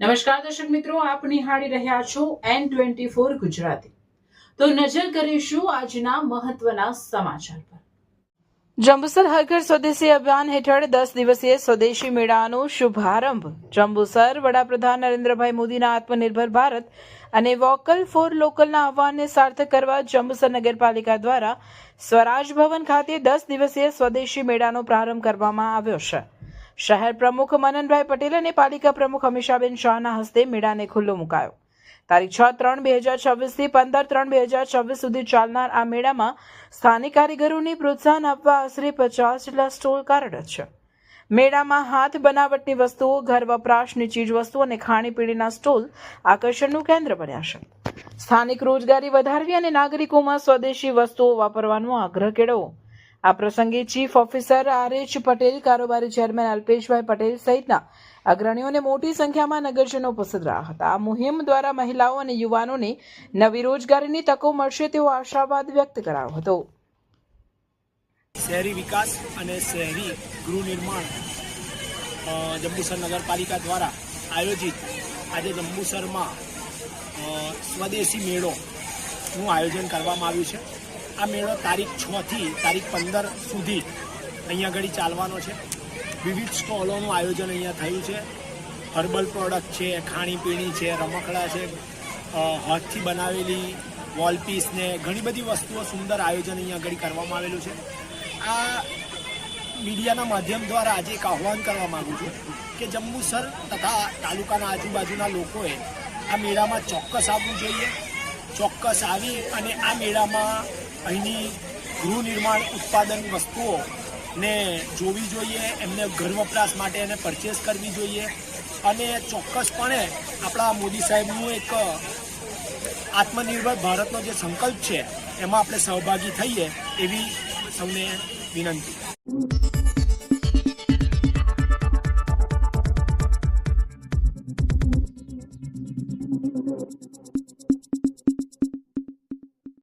નમસ્કાર દર્શક મિત્રો, આપ નિહાળી રહ્યા છો N24 ગુજરાતી। તો નજર કરીશું આજના મહત્વના સમાચાર પર। જંબુસર હર ઘર સ્વદેશી અભિયાન હેઠળ 10 દિવસીય સ્વદેશી મેળાનો શુભારંભ। જંબુસર વડાપ્રધાન નરેન્દ્રભાઈ મોદીના આત્મનિર્ભર ભારત અને વોકલ ફોર લોકલના આહવાનને સાર્થક કરવા જંબુસર નગરપાલિકા દ્વારા સ્વરાજ ભવન ખાતે 10 દિવસીય સ્વદેશી મેળાનો પ્રારંભ કરવામાં આવ્યો છે। શહેર પ્રમુખ મનનભાઈ પટેલ અને પાલિકા પ્રમુખ અમીષાબેન શાહના હસ્તે મેળાને ખુલ્લો મુકાયો। તારીખ 6-3-2026 થી 15-3-2026 સુધી ચાલનાર આ મેળામાં સ્થાનિક કારીગરોને પ્રોત્સાહન આપવા આશરે 50 જેટલા સ્ટોલ કાર્યરત છે। મેળામાં હાથ બનાવટની વસ્તુઓ, ઘર વપરાશની ચીજવસ્તુઓ અને ખાણીપીણીના સ્ટોલ આકર્ષણનું કેન્દ્ર બન્યા છે। સ્થાનિક રોજગારી વધારવી અને નાગરિકોમાં સ્વદેશી વસ્તુઓ વાપરવાનો આગ્રહ કેળવવો। આ પ્રસંગે ચીફ ઓફિસર RH પટેલ, કારોબારી ચેરમેન અલ્પેશભાઈ પટેલ સહિતના અગ્રણીઓને મોટી સંખ્યામાં નગરજનો ઉપસ્થિત રહ્યા હતા। આ મુહિમ દ્વારા મહિલાઓ અને યુવાનોને નવી રોજગારીની તકો મળશે તેવો આશાવાદ વ્યક્ત કરાયો હતો। શહેરી વિકાસ અને શહેરી ગૃહ નિર્માણ જંબુસર નગરપાલિકા દ્વારા આયોજિત આજે જંબુસરમાં સ્વદેશી મેળોનું આયોજન કરવામાં આવ્યું છે। આ મેળો તારીખ 6 થી તારીખ 15 સુધી અહીંયા આગળ ચાલવાનો છે। વિવિધ સ્ટોલોનું આયોજન અહીંયા થયું છે। હર્બલ પ્રોડક્ટ છે, ખાણીપીણી છે, રમકડા છે, હાથથી બનાવેલી વોલપીસ ને ઘણી બધી વસ્તુઓ સુંદર આયોજન અહીંયા આગળ કરવામાં આવેલું છે। આ મીડિયાના માધ્યમ દ્વારા આજે એક આહ્વાન કરવા માગું છું કે જંબુસર તથા તાલુકાના આજુબાજુના લોકોએ આ મેળામાં ચોક્કસ આવવું જોઈએ। ચોક્કસ આવી અને આ મેળામાં અહીંની ગૃહ નિર્માણ ઉત્પાદન વસ્તુઓને જોવી જોઈએ, એમને ઘર વપરાશ માટે એને પરચેસ કરવી જોઈએ અને ચોક્કસપણે આપણા મોદી સાહેબનું એક આત્મનિર્ભર ભારતનો જે સંકલ્પ છે એમાં આપણે સહભાગી થઈએ એવી સૌને વિનંતી।